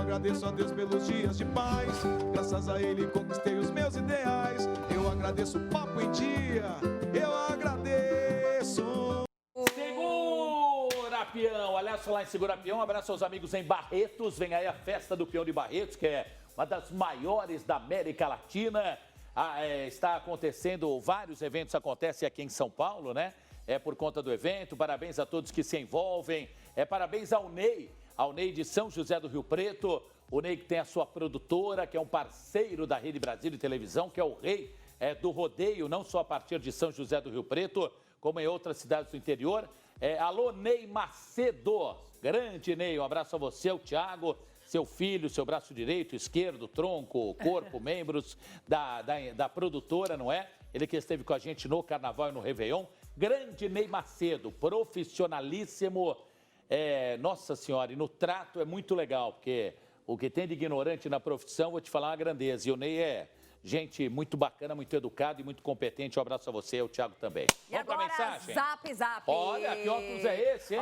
agradeço a Deus pelos dias de paz. Graças a Ele conquistei os meus ideais. Eu agradeço o Papo em Dia. Eu agradeço. Segura Peão, aliás, falar em Segura Peão, um abraço aos amigos em Barretos. Vem aí a festa do Peão de Barretos, que é uma das maiores da América Latina. Está acontecendo, vários eventos acontecem aqui em São Paulo, né? É por conta do evento. Parabéns a todos que se envolvem. Parabéns ao Ney de São José do Rio Preto. O Ney que tem a sua produtora, que é um parceiro da Rede Brasil de Televisão, que é o rei do rodeio, não só a partir de São José do Rio Preto, como em outras cidades do interior. Alô, Ney Macedo. Grande Ney, um abraço a você, o Thiago, seu filho, seu braço direito, esquerdo, tronco, corpo, membros da produtora, não é? Ele que esteve com a gente no Carnaval e no Réveillon. Grande Ney Macedo, profissionalíssimo. Nossa Senhora, e no trato é muito legal, porque o que tem de ignorante na profissão, vou te falar uma grandeza. E o Ney é gente muito bacana, muito educado e muito competente. Um abraço a você, o Thiago também. E vamos para a mensagem? Zap. Olha, que óculos é esse, hein?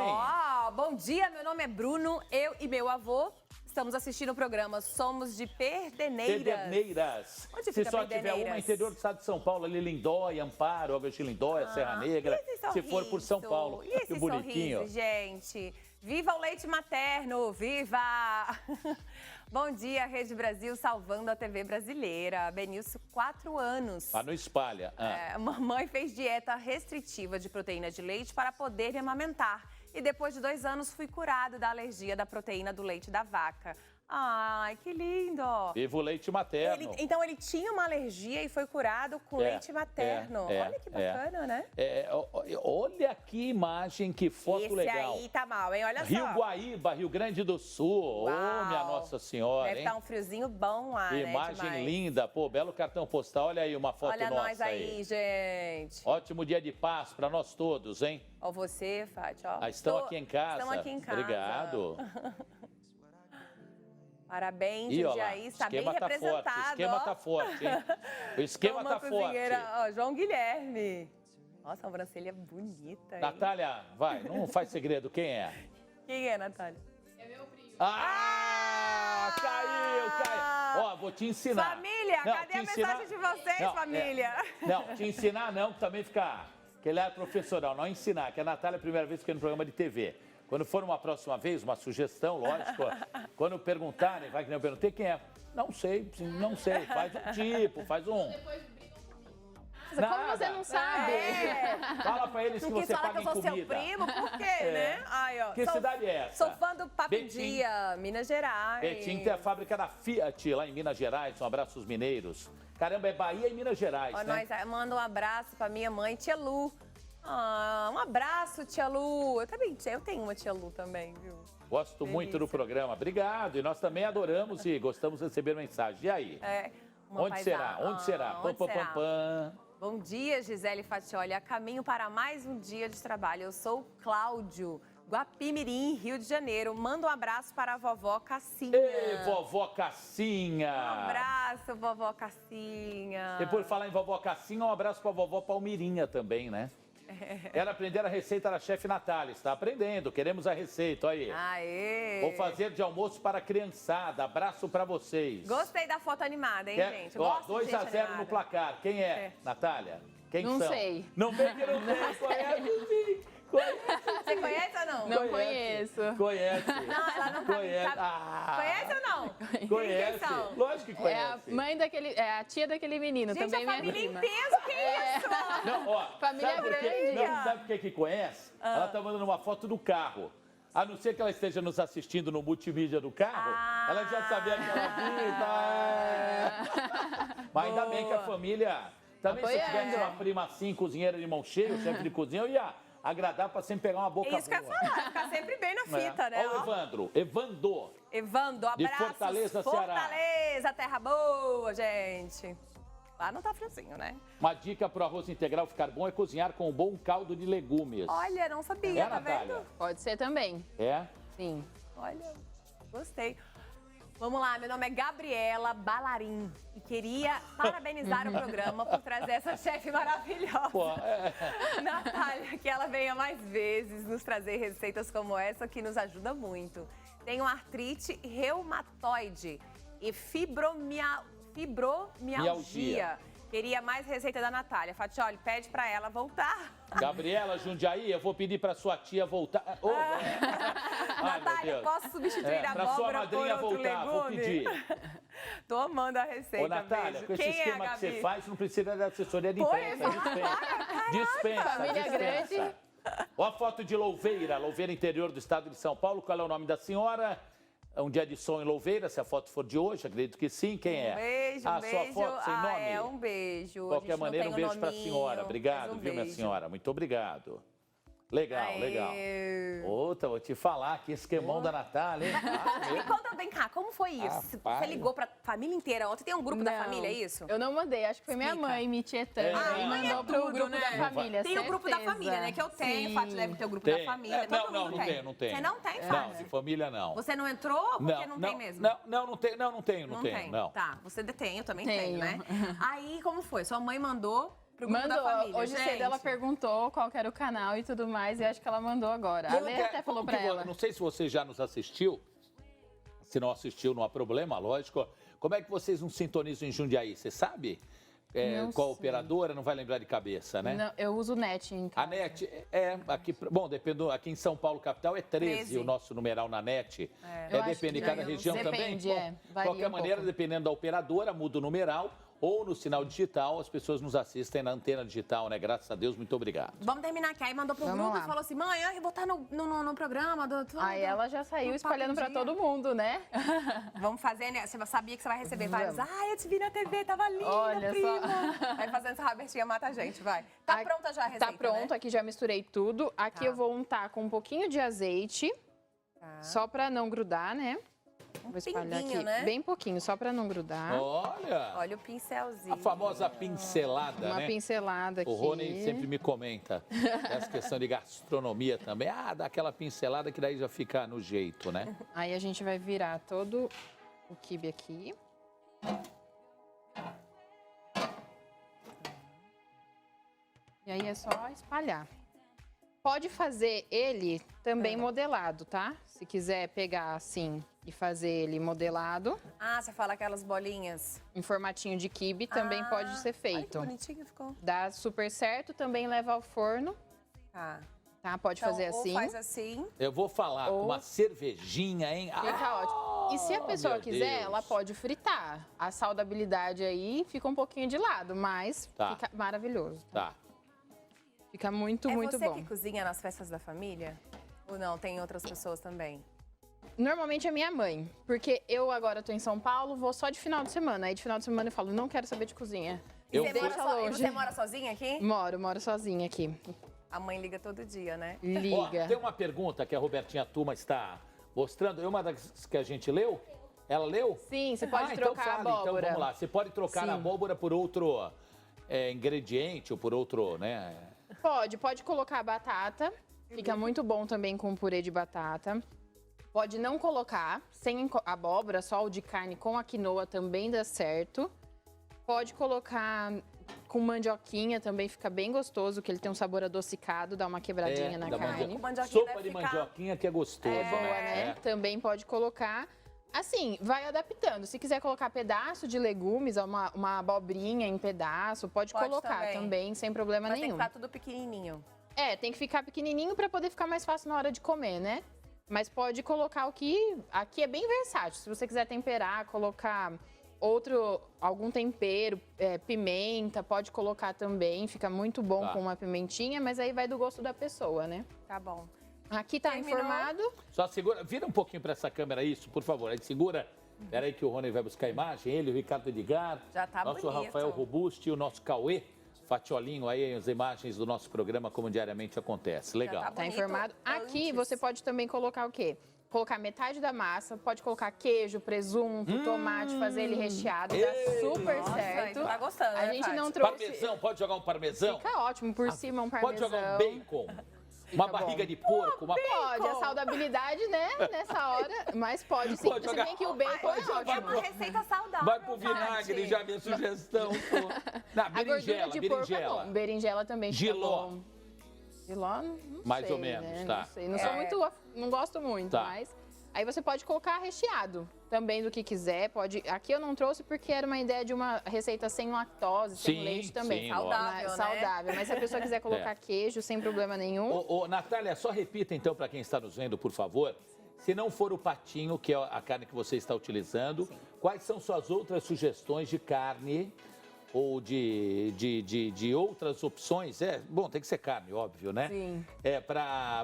Bom dia, meu nome é Bruno, eu e meu avô estamos assistindo o programa Somos de Pederneiras. Onde fica Se só tiver uma, interior do estado de São Paulo, ali Lindóia, Amparo, Alves Lindóia, Serra Negra. Se for por São Paulo, e esse que bonitinho. Sorriso, gente. Viva o leite materno, viva! Bom dia, Rede Brasil, salvando a TV brasileira. Benilson, 4 anos. Não espalha. Mamãe fez dieta restritiva de proteína de leite para poder me amamentar. E depois de 2 anos, fui curado da alergia da proteína do leite da vaca. Ai, que lindo! Viva o leite materno. Então ele tinha uma alergia e foi curado com leite materno. Olha que bacana, né? Olha que imagem, que foto legal. Esse aí tá mal, hein? Olha só. Rio Guaíba, Rio Grande do Sul. Ô, minha Nossa Senhora, Deve estar um friozinho bom lá, imagem né? linda. Pô, belo cartão postal. Olha aí uma foto nossa aí. Olha nós aí, gente. Ótimo dia de paz para nós todos, hein? Ó você, Fáti, ó. Estão aqui em casa. Estão aqui em casa. Obrigado. Parabéns, Jundiaí, está bem representado. O esquema tá forte, hein? O esquema tá forte. Ó, João Guilherme. Nossa, a sobrancelha bonita, hein? Natália, vai, não faz segredo, quem é? Quem é, Natália? É meu primo. Caiu. Ó, vou te ensinar. Família, cadê a mensagem de vocês, família? Não, te ensinar não, que também fica... Que ele é professoral, não ensinar, que a Natália é a primeira vez que eu no programa de TV. Quando for uma próxima vez, uma sugestão, lógico, quando perguntarem, vai que nem eu perguntei, quem é? Não sei, faz um tipo, faz um... Como você não sabe? Fala pra eles que você paga em comida. Não quis falar que eu sou seu primo, por quê, né? Ai, ó, que cidade é essa? Sou fã do Papo Dia, Minas Gerais. Betim tem a fábrica da Fiat lá em Minas Gerais, um abraço aos mineiros. Caramba, é Bahia e Minas Gerais, né? Nós manda um abraço pra minha mãe, Tia Lu. Um abraço, Tia Lu. Eu tenho uma Tia Lu também, viu? Gosto muito do programa. Obrigado. E nós também adoramos e gostamos de receber mensagem. E aí? Onde será? Onde será? Bom dia, Gisele Fatioli. A caminho para mais um dia de trabalho. Eu sou o Cláudio, Guapimirim, Rio de Janeiro. Manda um abraço para a vovó Cassinha. Ei, vovó Cassinha! Um abraço, vovó Cassinha. E por falar em vovó Cassinha, um abraço para a vovó Palmirinha também, né? Quero aprender a receita da chefe Natália. Está aprendendo, queremos a receita, olha aí. Aê! Vou fazer de almoço para a criançada. Abraço para vocês. Gostei da foto animada, hein, gente? 2-0 no placar. Quem é, Natália? Quem não são? Sei. Não vem que não tem. Você conhece ou não? Não conheço. Conhece. Não, ela não conhece. Conhece ou não? Conhece. Lógico que conhece. É a mãe daquele, a tia daquele menino, gente, também a família minha prima. em peso, que isso? Não, ó, família grande. Não, sabe por que conhece? Ela tá mandando uma foto do carro. A não ser que ela esteja nos assistindo no multimídia do carro, ela já sabia que ela vida. Mas ainda bem que a família... Também se eu tivesse uma prima assim, cozinheira de mão cheia, chefe de cozinha, eu ia agradar para sempre pegar uma boca boa. Isso que eu ia falar, ficar sempre bem na fita, né? Olha o Evandro, abraço. De Fortaleza, Ceará. Fortaleza, terra boa, gente. Lá não tá friozinho, né? Uma dica pro arroz integral ficar bom é cozinhar com um bom caldo de legumes. Olha, não sabia, tá Natália? vendo? Pode ser também. É? Sim. Olha, gostei. Vamos lá, meu nome é Gabriela Balarim e queria parabenizar o programa por trazer essa chefe maravilhosa. Natália, que ela venha mais vezes nos trazer receitas como essa, que nos ajuda muito. Tenho artrite reumatoide e fibromialgia. Queria mais receita da Natália. Fatioli, pede pra ela voltar. Gabriela Jundiaí, eu vou pedir pra sua tia voltar. Natália, posso substituir a pra sua abóbora madrinha por outro voltar, vou legume? pedir. Tô amando a receita, Ô, Natália, beijo. com esse Quem é a esquema que Gabi? você faz, não precisa da assessoria de Foi, imprensa. Dispensa. Família grande. Ó a foto de Louveira, Louveira, interior do estado de São Paulo. Qual é o nome da senhora? É um dia de som em Louveira, se a foto for de hoje, acredito que sim. Quem é? Beijo, a beijo. sua foto sem nome? É um beijo. De qualquer maneira, um beijo pra senhora. Obrigado, viu, minha senhora? Muito obrigado. Legal, legal. Outra, vou te falar que esquemão da Natália, hein? Me conta, vem cá, como foi isso? Você ligou pra família inteira ontem? Tem um grupo da família, é isso? Eu não mandei, acho que foi minha mãe me tietando e mãe mandou pro tudo, grupo né? da família, Tem o grupo da família, né? Que eu tenho, o Fábio deve ter o grupo da família. Todo Não, mundo não tenho, não tenho. Você não tem, Não, Fábio? de família não. Você não entrou porque não tem mesmo? Não tenho, não tenho, não. Tá, você detém, eu também tenho, né? Aí, como foi? Sua mãe mandou pro grupo da Mandou. família, Hoje gente. cedo ela perguntou qual que era o canal e tudo mais, e acho que ela mandou agora. A Lê até falou pra ela. Não sei se você já nos assistiu. Se não assistiu, não há problema, lógico. Como é que vocês não sintonizam em Jundiaí? Você sabe? Não Qual sei. operadora? Não vai lembrar de cabeça, né? Não, eu uso o NET em casa. A NET aqui, bom, depende, aqui em São Paulo, capital, é 13 o nosso numeral na NET. Eu acho Depende de que cada eu não região sei. também. Depende, Bom, de varia qualquer um maneira, pouco. dependendo da operadora, muda o numeral ou no sinal digital, as pessoas nos assistem na antena digital, né? Graças a Deus, muito obrigado. Vamos terminar aqui. Aí mandou pro Vamos grupo lá. e falou assim, mãe, eu vou estar no programa do... Aí ela já saiu no espalhando Papo pra Dia. todo mundo, né? Vamos fazer, né? Você sabia que você vai receber vários. Vamos. Eu te vi na TV, tava linda, Olha prima. só. Vai fazendo essa rabertinha, mata a gente, vai. Tá pronta já a receita, Tá pronto, né? aqui já misturei tudo. Aqui Tá. eu vou untar com um pouquinho de azeite, só pra não grudar, né? Vou espalhar pinguinho, aqui né? bem pouquinho, só pra não grudar. Olha o pincelzinho. A famosa pincelada, Uma né? pincelada aqui. O Rony sempre me comenta essa questão de gastronomia também. Dá aquela pincelada que daí já fica no jeito, né? Aí a gente vai virar todo o quibe aqui. E aí é só espalhar. Pode fazer ele também modelado, tá? Se quiser pegar assim e fazer ele modelado, Ah, você fala aquelas bolinhas. em formatinho de quibe, também pode ser Olha que feito. bonitinho ficou. Dá super certo, também leva ao forno, Tá. tá? Pode Então, fazer assim. ou faz assim. Eu vou falar com Ou- uma cervejinha, hein? Fica ótimo. E se a pessoa meu quiser, Deus. ela pode fritar. A saudabilidade aí fica um pouquinho de lado, mas Tá. fica maravilhoso. Tá. Fica muito, É muito você bom. que cozinha nas festas da família? Ou não? Tem outras pessoas também? Normalmente é minha mãe, porque eu agora tô em São Paulo, vou só de final de semana. Aí de final de semana eu falo, não quero saber de cozinha. Eu Você, vou- mora Deixa longe. você mora sozinha aqui? Moro sozinha aqui. A mãe liga todo dia, né? Ó, Liga. tem uma pergunta que a Robertinha Tuma está mostrando. Uma das que a gente leu? Ela leu? Sim, você pode então trocar a fale, abóbora. Então vamos lá. Você pode trocar Sim. a abóbora por outro ingrediente ou por outro, né? Pode colocar batata. Fica muito bom também com purê de batata. Pode não colocar, sem abóbora, só o de carne com a quinoa também dá certo. Pode colocar com mandioquinha, também fica bem gostoso, que ele tem um sabor adocicado, dá uma quebradinha na da carne. Com mandioquinha Sopa deve de ficar- mandioquinha que é gostoso, É boa, né? Também pode colocar. Assim, vai adaptando. Se quiser colocar pedaço de legumes, uma abobrinha em pedaço, pode colocar também, sem problema Mas tem nenhum. que ficar tudo pequenininho. Tem que ficar pequenininho para poder ficar mais fácil na hora de comer, né? Mas pode colocar o que... Aqui é bem versátil. Se você quiser temperar, colocar algum tempero, pimenta, pode colocar também. Fica muito bom Tá. com uma pimentinha, mas aí vai do gosto da pessoa, né? Tá bom. Aqui tá Terminou? informado. Só segura, vira um pouquinho para essa câmera isso, por favor. Aí segura. Espera aí que o Rony vai buscar a imagem. Ele, o Ricardo Edgar. Já tá nosso bonito. Rafael Robusti e o nosso Cauê Fatiolinho. Aí as imagens do nosso programa, como diariamente acontece. Legal. tá Tá bonito informado. Aqui antes. você pode também colocar o quê? Colocar metade da massa, pode colocar queijo, presunto, tomate, fazer ele recheado, dá super Nossa, certo. tá gostando, A né, gente Fati? não trouxe... Parmesão, pode jogar um parmesão? Fica ótimo, por cima um parmesão. Pode jogar um bacon? Uma bom. barriga de porco? Uma... Pode, a saudabilidade, né, nessa hora, mas pode sim. Pode Se jogar- bem que o bacon é Pode jogar É ótimo. uma receita saudável, Vai pro vinagre, Fati. já minha sugestão. Pô. Na A gordura berinjela, de porco é berinjela. bom. Berinjela também fica Giló. bom. Giló, não Mais sei, ou menos, né? tá. Não sei. Não sou muito, não gosto muito, Tá. mas Aí você pode colocar recheado também do que quiser. Pode. Aqui eu não trouxe porque era uma ideia de uma receita sem lactose, sem leite também. Sim, saudável, né? Saudável. Mas se a pessoa quiser colocar queijo, sem problema nenhum. Natália, só repita então para quem está nos vendo, por favor. Se não for o patinho, que é a carne que você está utilizando, quais são suas outras sugestões de carne ou de outras opções? Bom, tem que ser carne, óbvio, né? Sim.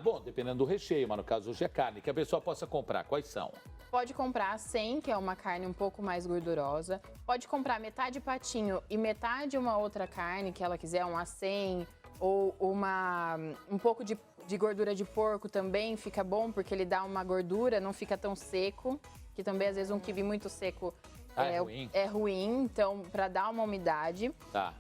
Bom, dependendo do recheio, mas no caso hoje é carne, que a pessoa possa comprar. Quais são? Pode comprar 100, que é uma carne um pouco mais gordurosa. Pode comprar metade patinho e metade uma outra carne que ela quiser, um acém ou um pouco de gordura de porco também fica bom, porque ele dá uma gordura, não fica tão seco, que também às vezes um quibe muito seco é ruim, então para dar uma umidade. Tá.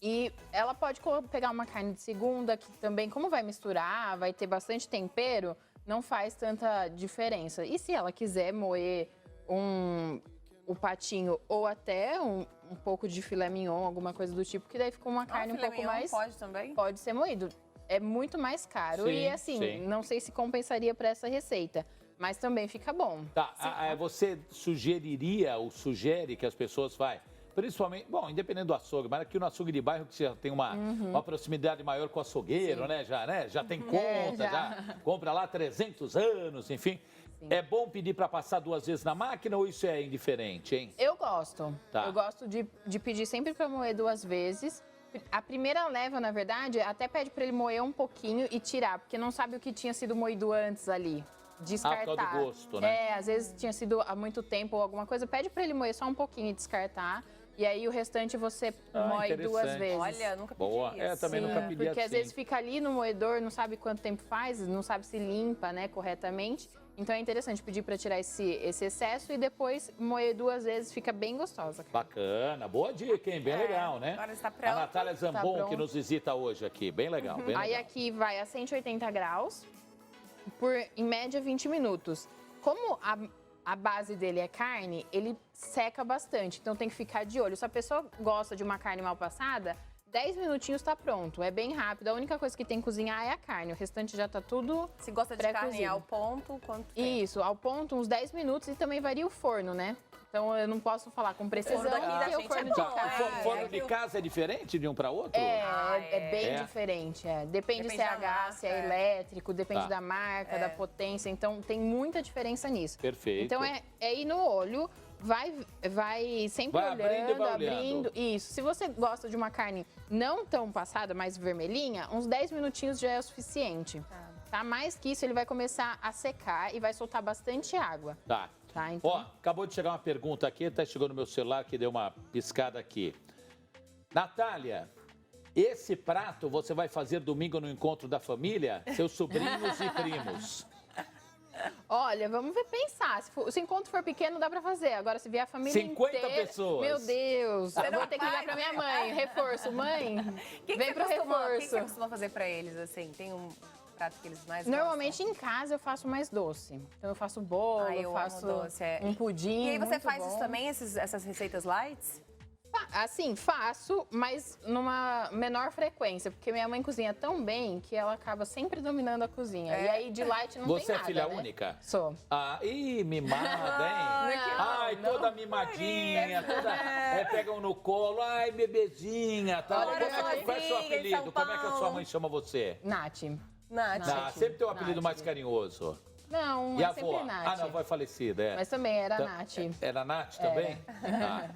E ela pode pegar uma carne de segunda, que também, como vai misturar, vai ter bastante tempero, não faz tanta diferença. E se ela quiser moer o patinho ou até um pouco de filé mignon, alguma coisa do tipo, que daí fica uma carne um pouco mais... Pode também? Pode ser moído. É muito mais caro. Sim, e assim, não sei se compensaria para essa receita, mas também fica bom. Tá, você sugeriria ou sugere que as pessoas façam, principalmente, bom, independente do açougue, mas aqui no açougue de bairro que já tem uma proximidade maior com o açougueiro, né? Já tem conta, já compra lá 300 anos, enfim. Sim. É bom pedir para passar 2 vezes na máquina ou isso é indiferente, hein? Eu gosto. Tá. Eu gosto de pedir sempre para moer 2 vezes. A primeira leva, na verdade, até pede para ele moer um pouquinho e tirar, porque não sabe o que tinha sido moído antes ali. Descartar. Por causa do gosto, né? Às vezes tinha sido há muito tempo ou alguma coisa. Pede para ele moer só um pouquinho e descartar. E aí o restante você moe 2 vezes. Olha, nunca pedi isso. Também nunca pedi porque assim. Às vezes fica ali no moedor, não sabe quanto tempo faz, não sabe se limpa, né, corretamente. Então é interessante pedir para tirar esse excesso e depois moer 2 vezes, fica bem gostosa. Cara. Bacana, boa dica, hein? Bem legal, né? Agora está pronto. A Natália Zambon, que nos visita hoje aqui, bem legal. Bem aí legal. Aqui vai a 180 graus, por em média 20 minutos. Como a base dele é carne, ele seca bastante, então tem que ficar de olho. Se a pessoa gosta de uma carne mal passada, 10 minutinhos tá pronto, é bem rápido. A única coisa que tem que cozinhar é a carne, o restante já tá tudo Se gosta de carne ao ponto, quanto tempo? Isso, ao ponto, uns 10 minutos e também varia o forno, né? Então eu não posso falar com precisão, forno daqui da porque o gente é forno bom, de casa... O forno de casa é diferente de um para outro? É bem diferente, Depende se é a gás, se é elétrico, depende da marca, da potência. Então, tem muita diferença nisso. Perfeito. Então, é ir no olho, vai sempre Vai abrindo e olhando, vai abrindo. Isso. Se você gosta de uma carne não tão passada, mais vermelhinha, uns 10 minutinhos já é o suficiente. Tá? Mais que isso, ele vai começar a secar e vai soltar bastante água. Tá. Então... Ó, acabou de chegar uma pergunta aqui, até chegou no meu celular que deu uma piscada aqui. Natália, esse prato você vai fazer domingo no encontro da família? Seus sobrinhos e primos. Olha, vamos pensar. Se o encontro for pequeno, dá pra fazer. Agora, se vier a família 50 inteira... pessoas. Meu Deus. Eu vou ter que ligar pra minha mãe. Reforço. Mãe, vem pro reforço. O que você costuma fazer pra eles, assim? Tem um prato que eles mais Normalmente, gostam? em casa, eu faço mais doce. Então, eu faço bolo, eu faço doce, um pudim. E aí, você muito faz bom. isso também, essas receitas lights? Assim, faço, mas numa menor frequência, porque minha mãe cozinha tão bem que ela acaba sempre dominando a cozinha. E aí, de light não Você tem é nada, filha né? única? Sou. Mimada, hein? Ai, toda mimadinha, pegam no colo, ai, bebezinha, tal. Agora Qual é o seu sozinha, em apelido? São Como é que a sua Paulo. mãe chama você? Nath. Nath. Sempre tem um apelido mais carinhoso. Não, E a é sempre avó? Nath. Ah, não, avó é falecida, é. Mas também era Nath. Era Nath também?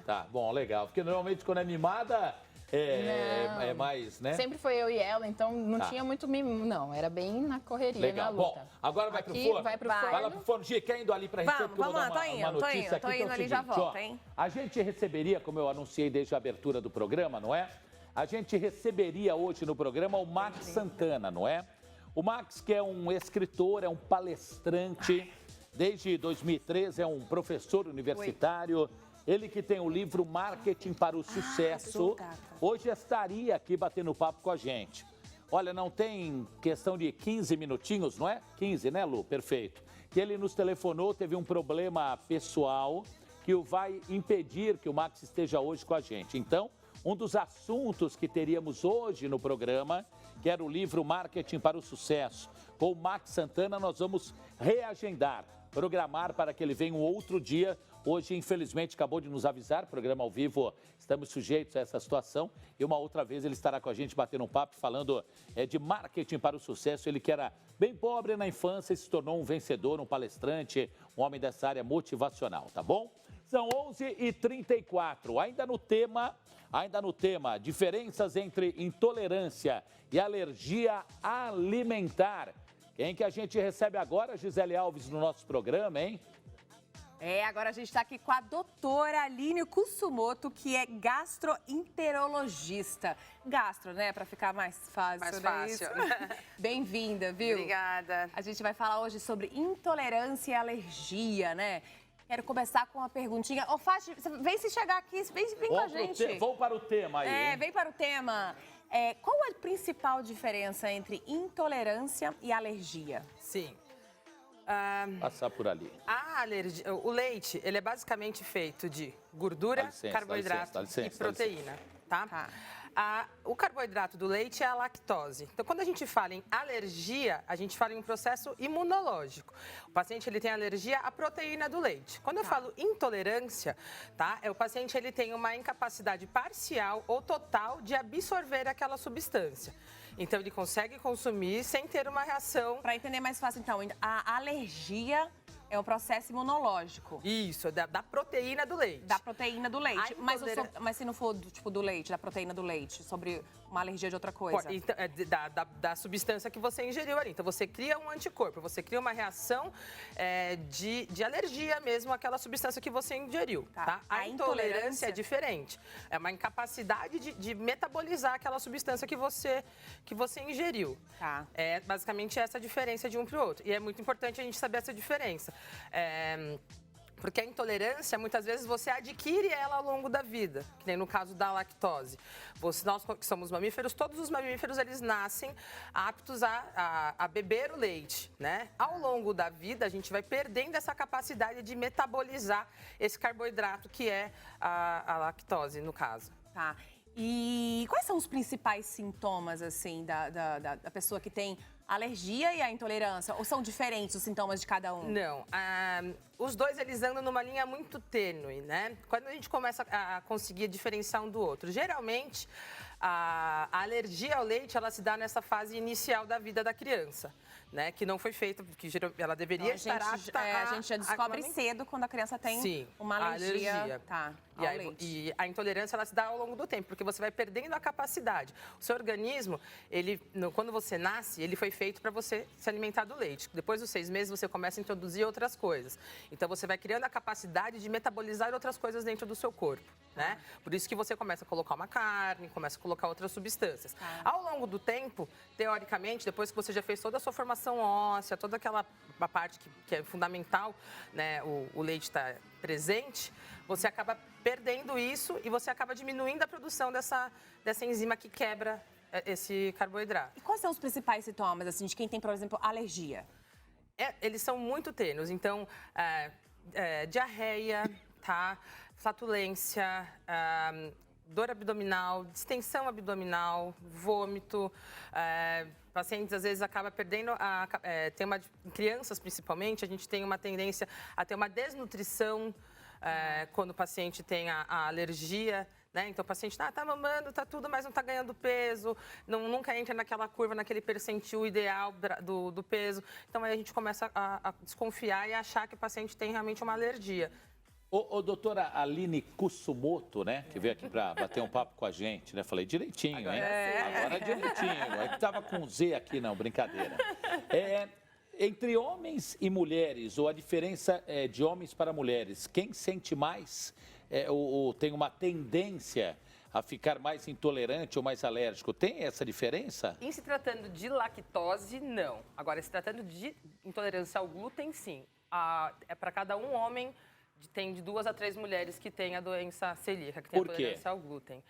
Tá, bom, legal. Porque normalmente quando é mimada, é mais, né? Sempre foi eu e ela, então não tinha muito mimo, não. Era bem na correria, Legal. na luta. Bom, agora vai pro Aqui, forno. vai pro Vai lá forno. pro forno. Gi, quer indo ali pra receita? Vamos lá, tô indo, tô notícia indo, aqui, tô que é o indo ali, seguinte, já volto, ó, hein? A gente receberia, como eu anunciei desde a abertura do programa, não é? A gente receberia hoje no programa o Max Santana, não é? O Max, que é um escritor, é um palestrante, desde 2013 é um professor universitário, ele que tem o livro Marketing para o Sucesso, hoje estaria aqui batendo papo com a gente. Olha, não tem questão de 15 minutinhos, não é? 15, né, Lu? Perfeito. Que ele nos telefonou, teve um problema pessoal que o vai impedir que o Max esteja hoje com a gente. Então, um dos assuntos que teríamos hoje no programa, que era o livro Marketing para o Sucesso, com o Max Santana, nós vamos reagendar. programar para que ele venha um outro dia. Hoje, infelizmente, acabou de nos avisar, programa ao vivo, estamos sujeitos a essa situação. E uma outra vez ele estará com a gente batendo um papo, falando de marketing para o sucesso. Ele que era bem pobre na infância e se tornou um vencedor, um palestrante, um homem dessa área motivacional, tá bom? São 11h34, ainda no tema, diferenças entre intolerância e alergia alimentar. Quem que a gente recebe agora, Gisele Alves, no nosso programa, hein? Agora a gente está aqui com a doutora Aline Kusumoto, que é gastroenterologista. Gastro, né? Para ficar mais fácil. Mais fácil. Bem-vinda, viu? Obrigada. A gente vai falar hoje sobre intolerância e alergia, né? Quero começar com uma perguntinha. Ô, Fátima, vem se chegar aqui, vem com a gente. Vamos para o tema aí. Vem para o tema. Qual a principal diferença entre intolerância e alergia? Sim. Passar por ali. A alergia, o leite, ele é basicamente feito de gordura, carboidrato e proteína, tá? O carboidrato do leite é a lactose. Então, quando a gente fala em alergia, a gente fala em um processo imunológico. O paciente ele tem alergia à proteína do leite. Quando eu falo intolerância, tá? O paciente ele tem uma incapacidade parcial ou total de absorver aquela substância. Então, ele consegue consumir sem ter uma reação. Para entender mais fácil, então, a alergia é um processo imunológico. Isso, da proteína do leite. Da proteína do leite. Mas se não for do leite, da proteína do leite, sobre uma alergia de outra coisa? Então, da substância que você ingeriu ali. Então, você cria um anticorpo, você cria uma reação de alergia mesmo àquela substância que você ingeriu. Tá? A intolerância é diferente. É uma incapacidade de metabolizar aquela substância que você ingeriu. Tá. É basicamente essa a diferença de um para o outro. E é muito importante a gente saber essa diferença. Porque a intolerância, muitas vezes, você adquire ela ao longo da vida, que nem no caso da lactose. Nós que somos mamíferos, todos os mamíferos, eles nascem aptos a beber o leite, né? Ao longo da vida, a gente vai perdendo essa capacidade de metabolizar esse carboidrato que é a lactose, no caso. Tá. E quais são os principais sintomas, assim, da pessoa que tem alergia e a intolerância? Ou são diferentes os sintomas de cada um? Não. Os dois, eles andam numa linha muito tênue, né? Quando a gente começa a conseguir diferenciar um do outro. Geralmente, a alergia ao leite, ela se dá nessa fase inicial da vida da criança, né? Que não foi feita, porque ela deveria estar apta a gente já descobre cedo quando a criança tem uma alergia. Tá, ao leite. E a intolerância, ela se dá ao longo do tempo, porque você vai perdendo a capacidade. O seu organismo, quando você nasce, ele foi feito para você se alimentar do leite. Depois dos 6 meses, você começa a introduzir outras coisas. Então, você vai criando a capacidade de metabolizar outras coisas dentro do seu corpo, né? Por isso que você começa a colocar uma carne, começa a colocar outras substâncias. Ao longo do tempo, teoricamente, depois que você já fez toda a sua formação óssea, toda aquela parte que é fundamental, né? O leite está presente, você acaba perdendo isso e você acaba diminuindo a produção dessa enzima que quebra esse carboidrato. E quais são os principais sintomas, assim, de quem tem, por exemplo, alergia? Eles são muito tênues, então, diarreia, tá? Flatulência, dor abdominal, distensão abdominal, vômito. Pacientes, às vezes, acabam perdendo, em crianças, principalmente, a gente tem uma tendência a ter uma desnutrição quando o paciente tem a alergia. Né? Então, o paciente tá mamando, tá tudo, mas não tá ganhando peso, nunca entra naquela curva, naquele percentil ideal do peso. Então, aí a gente começa a desconfiar e achar que o paciente tem realmente uma alergia. Doutora Aline Kusumoto, né, que veio aqui para bater um papo com a gente, né? Falei direitinho, hein? Agora é direitinho. É que tava com Z aqui, não, brincadeira. Entre homens e mulheres, ou a diferença de homens para mulheres, quem sente mais ou tem uma tendência a ficar mais intolerante ou mais alérgico? Tem essa diferença? Em se tratando de lactose, não. Agora, se tratando de intolerância ao glúten, sim. Para cada um homem, tem de 2 a 3 mulheres que têm a doença celíaca, que tem a intolerância ao glúten.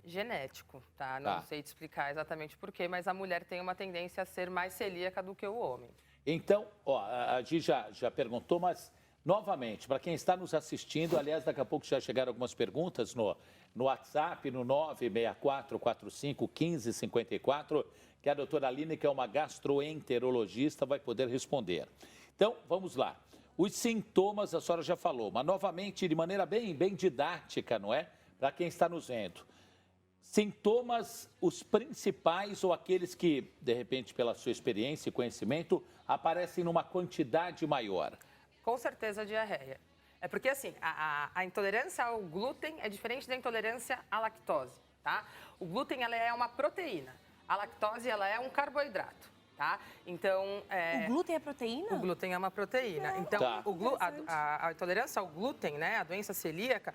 Genético, tá? Não sei te explicar exatamente por quê, mas a mulher tem uma tendência a ser mais celíaca do que o homem. Então, a Gi já perguntou, mas novamente, para quem está nos assistindo, aliás, daqui a pouco já chegaram algumas perguntas no WhatsApp, no 964451554, que a doutora Aline, que é uma gastroenterologista, vai poder responder. Então, vamos lá. Os sintomas, a senhora já falou, mas novamente, de maneira bem didática, não é? Para quem está nos vendo. Sintomas, os principais ou aqueles que, de repente, pela sua experiência e conhecimento, aparecem numa quantidade maior? Com certeza a diarreia. É porque, assim, a intolerância ao glúten é diferente da intolerância à lactose, tá? O glúten, ela é uma proteína. A lactose, ela é um carboidrato, tá? Então... O glúten é proteína? O glúten é uma proteína. Então, Tá. a intolerância ao glúten, né, a doença celíaca,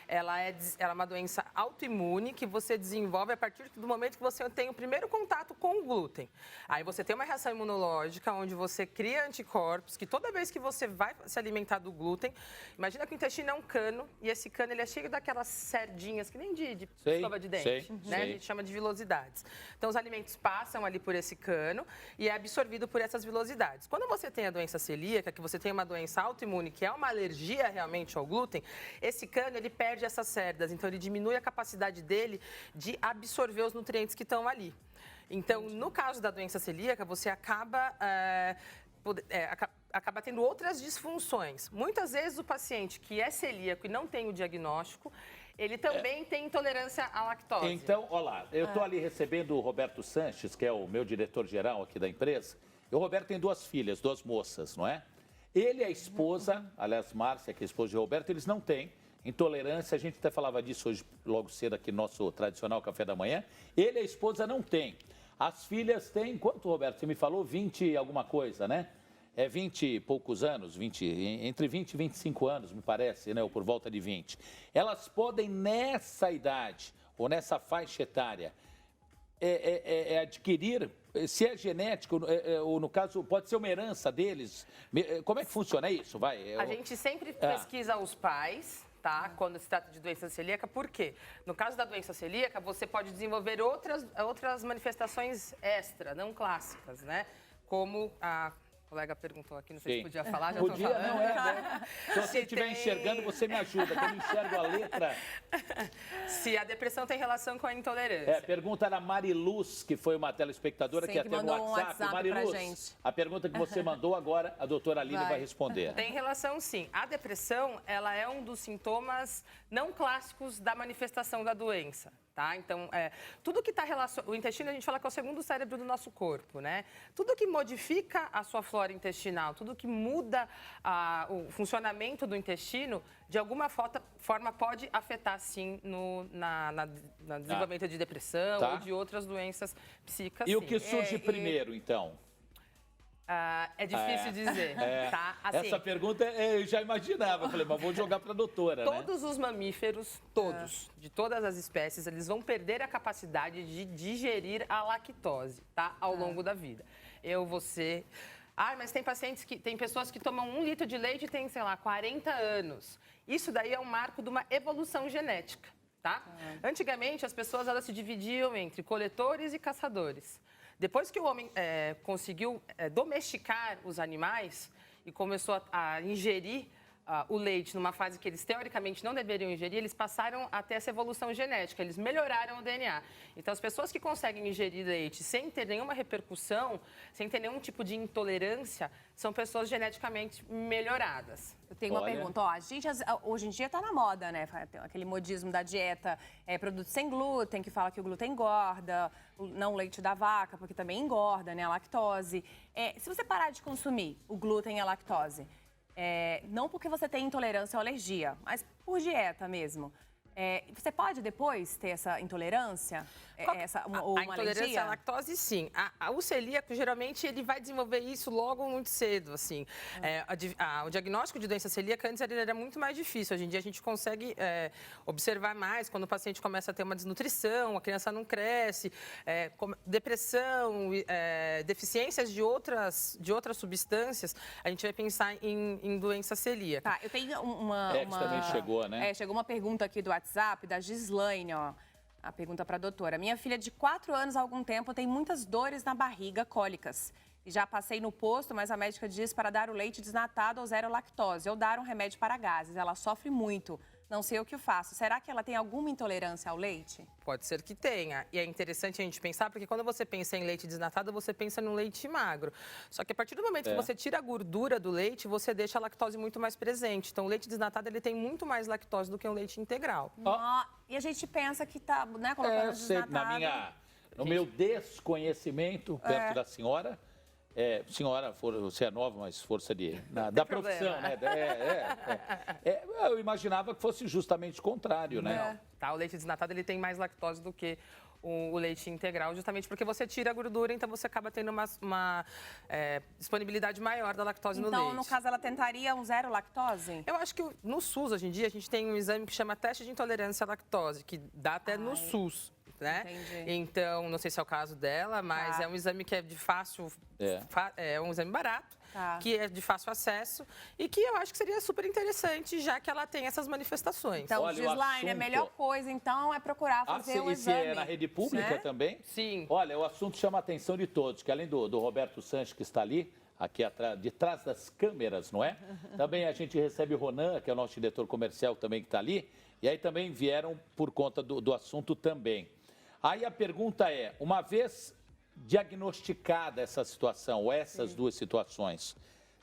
ela é uma doença autoimune que você desenvolve a partir do momento que você tem o primeiro contato com o glúten. Aí você tem uma reação imunológica, onde você cria anticorpos, que toda vez que você vai se alimentar do glúten, imagina que o intestino é um cano, e esse cano ele é cheio daquelas sardinhas, que nem de escova de dente, né? A gente chama de vilosidades. Então, os alimentos passam ali por esse cano e é absorvido por essas vilosidades. Quando você tem a doença celíaca, que você tem uma doença autoimune, que é uma alergia realmente ao glúten, esse cano, ele perde essas cerdas, então ele diminui a capacidade dele de absorver os nutrientes que estão ali. Então, no caso da doença celíaca, você acaba tendo outras disfunções. Muitas vezes o paciente que é celíaco e não tem o diagnóstico, ele também tem intolerância à lactose. Então, olha lá, eu estou ali recebendo o Roberto Sanches, que é o meu diretor-geral aqui da empresa. E o Roberto tem 2 filhas, 2 moças, não é? Ele e a esposa, aliás, Márcia, que é a esposa de Roberto, eles não têm intolerância. A gente até falava disso hoje, logo cedo, aqui no nosso tradicional café da manhã. Ele e a esposa não têm. As filhas têm, quanto, Roberto? Você me falou 20 e alguma coisa, né? É 20 e poucos anos, entre 20 e 25 anos, me parece, né? Ou por volta de 20. Elas podem, nessa idade, ou nessa faixa etária, adquirir, se é genético, ou no caso, pode ser uma herança deles. Como é que funciona isso? A gente sempre pesquisa os pais, tá? Quando se trata de doença celíaca, por quê? No caso da doença celíaca, você pode desenvolver outras manifestações extra, não clássicas, né? Como a colega perguntou aqui, não sei se podia falar, já estou falando. Não, se você estiver enxergando, você me ajuda, que eu não enxergo a letra. Se a depressão tem relação com a intolerância. Pergunta da Mariluz, que foi uma telespectadora que até no WhatsApp. Mariluz, a pergunta que você mandou agora, a doutora Aline vai responder. Tem relação, sim. A depressão, ela é um dos sintomas não clássicos da manifestação da doença. Tá? Então, tudo que está relacionado... O intestino, a gente fala que é o segundo cérebro do nosso corpo, né? Tudo que modifica a sua flora intestinal, tudo que muda o funcionamento do intestino, de alguma forma pode afetar, sim, no desenvolvimento de depressão ou de outras doenças psíquicas. E o que surge primeiro, então? É difícil dizer, tá? Assim, essa pergunta eu já imaginava, falei, mas vou jogar para a doutora, Todos os mamíferos, de todas as espécies, eles vão perder a capacidade de digerir a lactose, tá? Ao longo da vida. Você... mas tem pessoas que tomam 1 litro de leite e têm, sei lá, 40 anos. Isso daí é um marco de uma evolução genética, tá? Antigamente, as pessoas elas se dividiam entre coletores e caçadores. Depois que o homem conseguiu domesticar os animais e começou a ingerir o leite numa fase que eles teoricamente não deveriam ingerir, eles passaram a ter essa evolução genética, eles melhoraram o DNA. Então, as pessoas que conseguem ingerir leite sem ter nenhuma repercussão, sem ter nenhum tipo de intolerância, são pessoas geneticamente melhoradas. Eu tenho uma pergunta. A gente, hoje em dia está na moda, né? Tem aquele modismo da dieta, produto sem glúten, que fala que o glúten engorda, não o leite da vaca, porque também engorda, né? A lactose. Se você parar de consumir o glúten e a lactose, não porque você tem intolerância ou alergia, mas por dieta mesmo, você pode depois ter essa intolerância? Ou a intolerância à lactose, sim. O celíaco, geralmente, ele vai desenvolver isso logo muito cedo, assim. O diagnóstico de doença celíaca, antes, ele era muito mais difícil. Hoje em dia, a gente consegue observar mais quando o paciente começa a ter uma desnutrição, a criança não cresce, depressão, deficiências de outras substâncias, a gente vai pensar em doença celíaca. Tá, eu tenho uma... que também chegou, né? Chegou uma pergunta aqui do WhatsApp, da Gislaine, ó. A pergunta para a doutora. Minha filha de 4 anos há algum tempo tem muitas dores na barriga, cólicas. E já passei no posto, mas a médica disse para dar o leite desnatado ou zero lactose, ou dar um remédio para gases. Ela sofre muito. Não sei o que eu faço. Será que ela tem alguma intolerância ao leite? Pode ser que tenha. E é interessante a gente pensar, porque quando você pensa em leite desnatado, você pensa no leite magro. Só que a partir do momento que você tira a gordura do leite, você deixa a lactose muito mais presente. Então, o leite desnatado, ele tem muito mais lactose do que um leite integral. E a gente pensa que tá, né, colocando desnatado. No meu desconhecimento, perto da senhora... senhora, você é nova, mas força da profissão, né? Eu imaginava que fosse justamente o contrário, né? Tá, o leite desnatado ele tem mais lactose do que o leite integral, justamente porque você tira a gordura, então você acaba tendo uma disponibilidade maior da lactose no leite. Então, no caso, ela tentaria um zero lactose? Eu acho que no SUS, hoje em dia, a gente tem um exame que chama teste de intolerância à lactose, que dá até no SUS. Né? Então, não sei se é o caso dela, mas é um exame que é de fácil... É um exame barato, que é de fácil acesso e que eu acho que seria super interessante, já que ela tem essas manifestações. Então, Gislaine, a melhor coisa, então, é procurar fazer um exame. E se é na rede pública também? Sim. Olha, o assunto chama a atenção de todos, que além do Roberto Sanches, que está ali, aqui atrás, de trás das câmeras, não é? Também a gente recebe o Ronan, que é o nosso diretor comercial também, que está ali, e aí também vieram por conta do assunto também. Aí a pergunta é, uma vez diagnosticada essa situação, ou essas duas situações,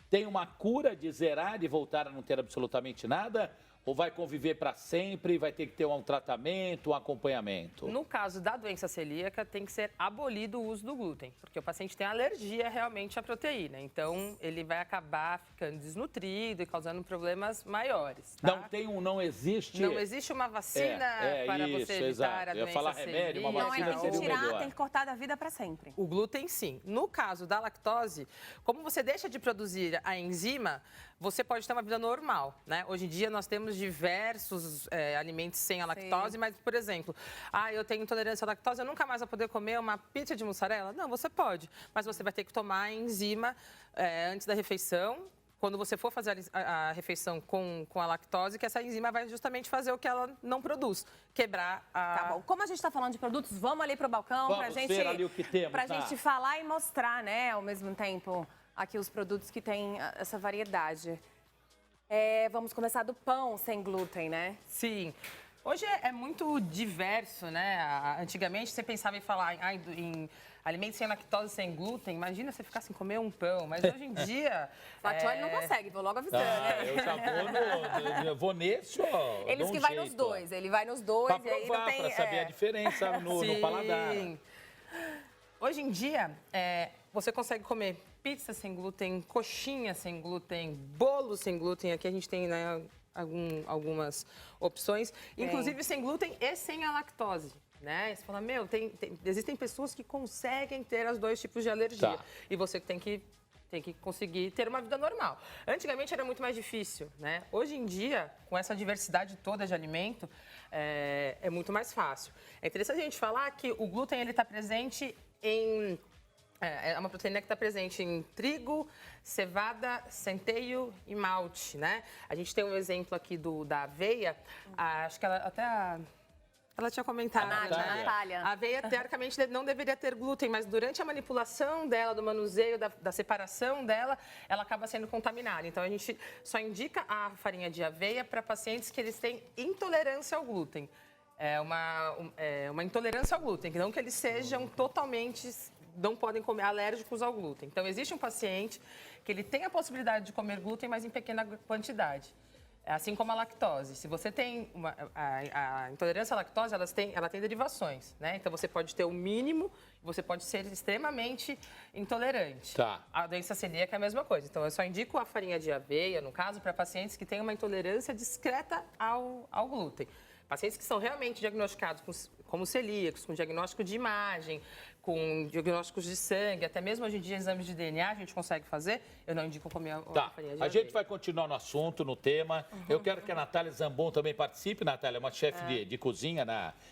tem uma cura de zerar e voltar a não ter absolutamente nada? Ou vai conviver para sempre e vai ter que ter um tratamento, um acompanhamento? No caso da doença celíaca, tem que ser abolido o uso do glúten, porque o paciente tem alergia realmente à proteína. Então, ele vai acabar ficando desnutrido e causando problemas maiores. Tá? Não existe... Não existe uma vacina para você evitar a doença celíaca. Eu ia falar remédio, uma vacina Não, seria o melhor. tem que cortar da vida para sempre. O glúten, sim. No caso da lactose, como você deixa de produzir a enzima, você pode ter uma vida normal, né? Hoje em dia, nós temos diversos alimentos sem a lactose, mas, por exemplo, eu tenho intolerância à lactose, eu nunca mais vou poder comer uma pizza de mussarela? Não, você pode, mas você vai ter que tomar a enzima antes da refeição. Quando você for fazer a refeição com a lactose, que essa enzima vai justamente fazer o que ela não produz, quebrar a... Tá bom. Como a gente está falando de produtos, vamos ali para o balcão para ver ali o que temos, a gente falar e mostrar, né, ao mesmo tempo, aqui os produtos que têm essa variedade. Vamos começar do pão sem glúten, né? Sim. Hoje é muito diverso, né? Antigamente você pensava em falar em alimentos sem lactose, sem glúten. Imagina você ficar sem comer um pão. Mas hoje em dia... Fatioli não consegue, vou logo avisando, né? Eu já vou nesse, ó. Eles que vai nos dois, ele vai nos dois pra e aí provar, não tem... Pra saber a diferença no paladar. Hoje em dia, você consegue comer pizza sem glúten, coxinha sem glúten, bolo sem glúten. Aqui a gente tem, né, algumas opções, inclusive sem glúten e sem a lactose. Né? Você fala, existem pessoas que conseguem ter os dois tipos de alergia. E você tem que conseguir ter uma vida normal. Antigamente era muito mais difícil, né? Hoje em dia, com essa diversidade toda de alimento, é muito mais fácil. É interessante a gente falar que o glúten está presente em... É uma proteína que está presente em trigo, cevada, centeio e malte, né? A gente tem um exemplo aqui da aveia, acho que ela tinha comentado. A Natália. A aveia, teoricamente, não deveria ter glúten, mas durante a manipulação dela, do manuseio, da separação dela, ela acaba sendo contaminada. Então, a gente só indica a farinha de aveia para pacientes que eles têm intolerância ao glúten. É uma intolerância ao glúten, não que eles sejam totalmente... não podem comer alérgicos ao glúten. Então, existe um paciente que ele tem a possibilidade de comer glúten, mas em pequena quantidade. Assim como a lactose. Se você tem a intolerância à lactose, ela tem derivações, né? Então, você pode ter o mínimo, você pode ser extremamente intolerante. Tá. A doença celíaca é a mesma coisa. Então, eu só indico a farinha de aveia, no caso, para pacientes que têm uma intolerância discreta ao glúten. Pacientes que são realmente diagnosticados como celíacos, com diagnóstico de imagem, com diagnósticos de sangue, até mesmo hoje em dia exames de DNA a gente consegue fazer, eu não indico comer a farinha de aveia. A gente vai continuar no assunto, no tema. Eu quero que a Natália Zambon também participe. Natália é uma chefe de cozinha,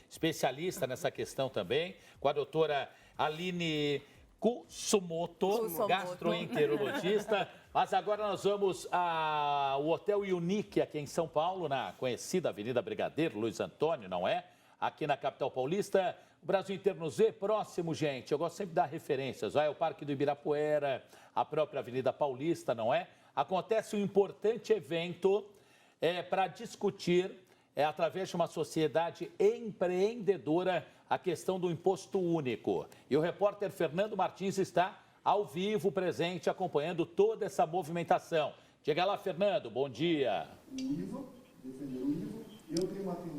especialista nessa questão também, com a doutora Aline Kusumoto, gastroenterologista. Mas agora nós vamos ao Hotel Unique, aqui em São Paulo, na conhecida Avenida Brigadeiro Luiz Antônio, não é? Aqui na capital paulista, O Brasil inteiro nos vê próximo, gente. Eu gosto sempre de dar referências. Vai o Parque do Ibirapuera, a própria Avenida Paulista, não é? Acontece um importante evento para discutir, através de uma sociedade empreendedora, a questão do imposto único. E o repórter Fernando Martins está ao vivo, presente, acompanhando toda essa movimentação. Chega lá, Fernando, bom dia.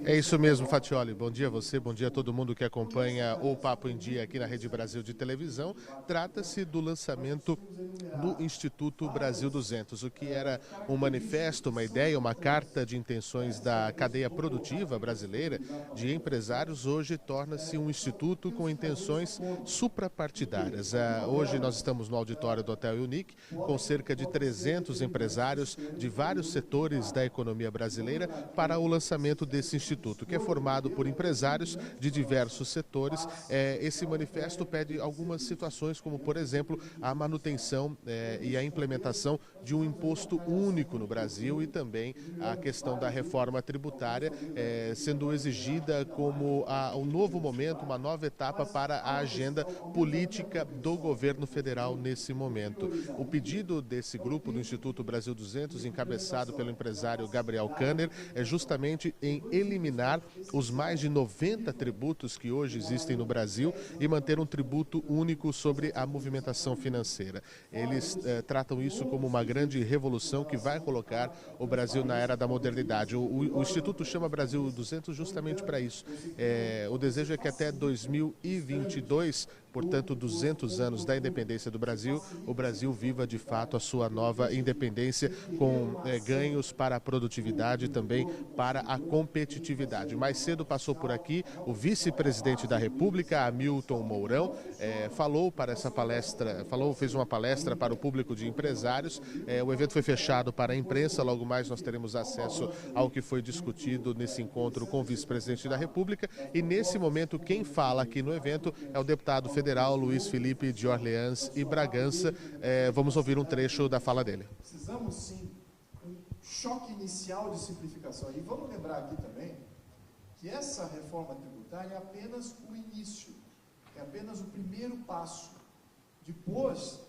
É isso mesmo, Fatioli. Bom dia a você, bom dia a todo mundo que acompanha o Papo em Dia aqui na Rede Brasil de televisão. Trata-se do lançamento do Instituto Brasil 200, o que era um manifesto, uma ideia, uma carta de intenções da cadeia produtiva brasileira de empresários. Hoje torna-se um instituto com intenções suprapartidárias. Hoje nós estamos no auditório do Hotel Unique, com cerca de 300 empresários de vários setores da economia brasileira para o lançamento desse instituto, que é formado por empresários de diversos setores. Esse manifesto pede algumas situações, como, por exemplo, a manutenção e a implementação de um imposto único no Brasil e também a questão da reforma tributária, sendo exigida como um novo momento, uma nova etapa para a agenda política do governo federal nesse momento. O pedido desse grupo do Instituto Brasil 200, encabeçado pelo empresário Gabriel Kanner, é justamente em eliminar os mais de 90 tributos que hoje existem no Brasil e manter um tributo único sobre a movimentação financeira. Eles tratam isso como uma grande revolução que vai colocar o Brasil na era da modernidade. O Instituto chama Brasil 200 justamente para isso. O desejo é que até 2022, portanto 200 anos da independência do Brasil, o Brasil viva de fato a sua nova independência com ganhos para a produtividade e também para a competitividade. Mais cedo passou por aqui o vice-presidente da República, Hamilton Mourão, falou para essa palestra, fez uma palestra para o público de empresários. O evento foi fechado para a imprensa, logo mais nós teremos acesso ao que foi discutido nesse encontro com o vice-presidente da República. E nesse momento quem fala aqui no evento é o deputado federal Luiz Felipe de Orleans e Bragança. Vamos ouvir um trecho da fala dele. Precisamos sim um choque inicial de simplificação. E vamos lembrar aqui também que essa reforma tributária é apenas o início, é apenas o primeiro passo. Depois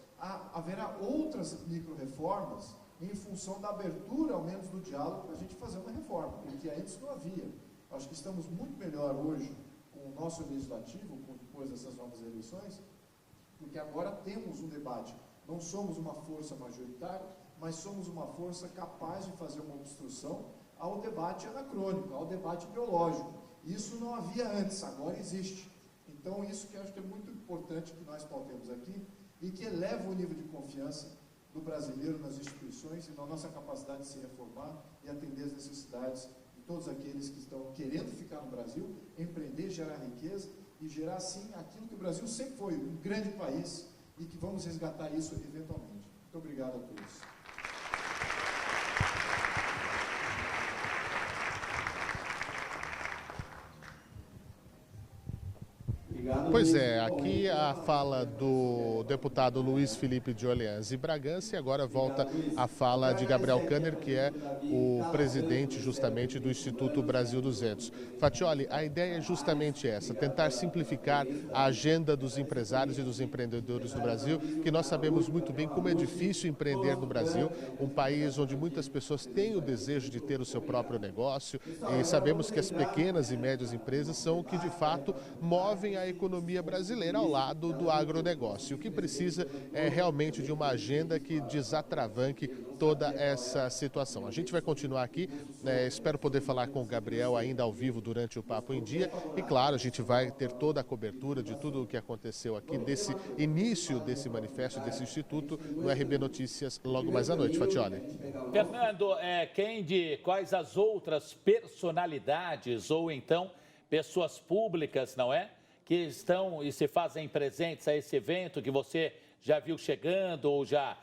haverá outras micro-reformas em função da abertura, ao menos, do diálogo para a gente fazer uma reforma, porque antes não havia. Acho que estamos muito melhor hoje com o nosso legislativo, depois dessas novas eleições, porque agora temos um debate. Não somos uma força majoritária, mas somos uma força capaz de fazer uma obstrução ao debate anacrônico, ao debate ideológico. Isso não havia antes, agora existe. Então, isso que eu acho que é muito importante que nós pautemos aqui e que eleva o nível de confiança do brasileiro nas instituições e na nossa capacidade de se reformar e atender as necessidades de todos aqueles que estão querendo ficar no Brasil, empreender, gerar riqueza e gerar, sim, aquilo que o Brasil sempre foi, um grande país, e que vamos resgatar isso eventualmente. Muito obrigado a todos. Pois é, aqui a fala do deputado Luiz Felipe de Orleans e Bragança, e agora volta a fala de Gabriel Kanner, que é o presidente justamente do Instituto Brasil 200. Fatioli, a ideia é justamente essa, tentar simplificar a agenda dos empresários e dos empreendedores no Brasil, que nós sabemos muito bem como é difícil empreender no Brasil, um país onde muitas pessoas têm o desejo de ter o seu próprio negócio, e sabemos que as pequenas e médias empresas são o que de fato movem a economia brasileira ao lado do agronegócio. O que precisa é realmente de uma agenda que desatravanque toda essa situação. A gente vai continuar aqui, espero poder falar com o Gabriel ainda ao vivo durante o Papo em Dia e, claro, a gente vai ter toda a cobertura de tudo o que aconteceu aqui, desse início desse manifesto, desse instituto, no RB Notícias, logo mais à noite. Fatioli. Fernando, quais as outras personalidades ou então pessoas públicas, não é? Que estão e se fazem presentes a esse evento que você já viu chegando ou já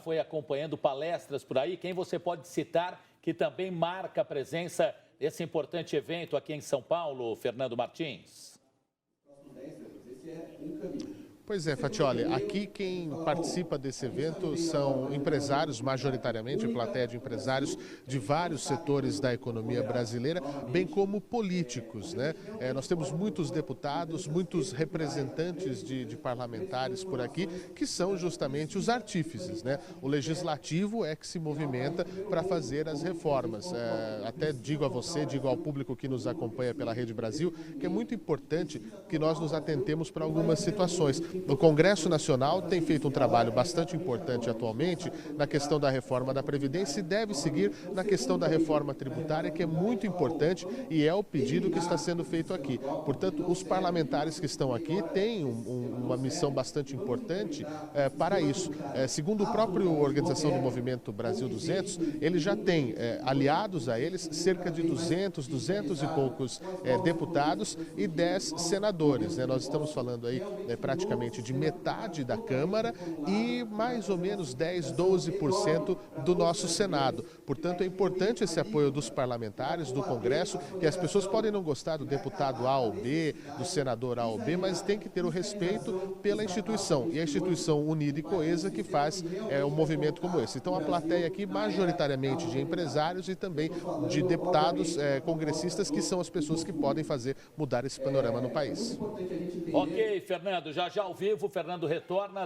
foi acompanhando palestras por aí? Quem você pode citar que também marca a presença desse importante evento aqui em São Paulo, Fernando Martins? Pois é, Fatioli, aqui quem participa desse evento são empresários, majoritariamente, plateia de empresários de vários setores da economia brasileira, bem como políticos, né? Nós temos muitos deputados, muitos representantes de parlamentares por aqui, que são justamente os artífices, né? O legislativo é que se movimenta para fazer as reformas. Até digo a você, digo ao público que nos acompanha pela Rede Brasil, que é muito importante que nós nos atentemos para algumas situações. O Congresso Nacional tem feito um trabalho bastante importante atualmente na questão da reforma da Previdência e deve seguir na questão da reforma tributária, que é muito importante e é o pedido que está sendo feito aqui. Portanto, os parlamentares que estão aqui têm uma missão bastante importante para isso. Segundo o próprio Organização do Movimento Brasil 200, ele já tem aliados a eles cerca de 200 e poucos deputados e 10 senadores, né? Nós estamos falando aí praticamente de metade da Câmara e mais ou menos 12% do nosso Senado. Portanto, é importante esse apoio dos parlamentares, do Congresso, que as pessoas podem não gostar do deputado A ou B, do senador A ou B, mas tem que ter o respeito pela instituição. E a instituição unida e coesa que faz um movimento como esse. Então, a plateia aqui, majoritariamente de empresários e também de deputados congressistas, que são as pessoas que podem fazer mudar esse panorama no país. Ok, Fernando, já ao vivo, o Fernando retorna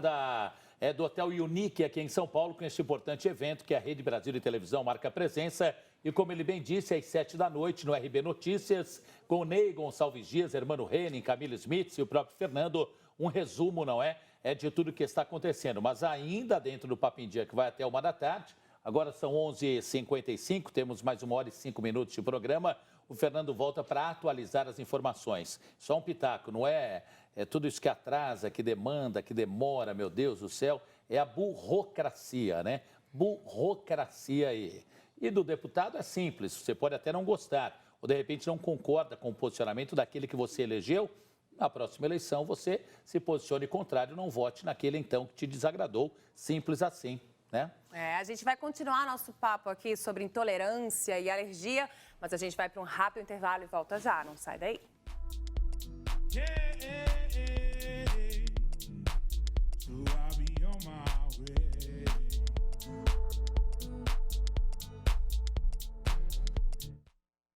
do Hotel Unique aqui em São Paulo com este importante evento que a Rede Brasil de Televisão marca presença. E como ele bem disse, às 7 da noite no RB Notícias, com Ney Gonçalves Dias, Hermano Henning, Camila Smith e o próprio Fernando, um resumo, não é de tudo que está acontecendo. Mas ainda dentro do Papo em Dia, que vai até 1 da tarde, agora são 11h55, temos mais 1 hora e 5 minutos de programa. O Fernando volta para atualizar as informações. Só um pitaco, não é tudo isso que atrasa, que demanda, que demora, meu Deus do céu, é a burocracia, né? Burocracia aí. E do deputado é simples, você pode até não gostar, ou de repente não concorda com o posicionamento daquele que você elegeu. Na próxima eleição você se posicione contrário, não vote naquele então que te desagradou, simples assim, né? A gente vai continuar nosso papo aqui sobre intolerância e alergia, mas a gente vai para um rápido intervalo e volta já, não sai daí. Yeah!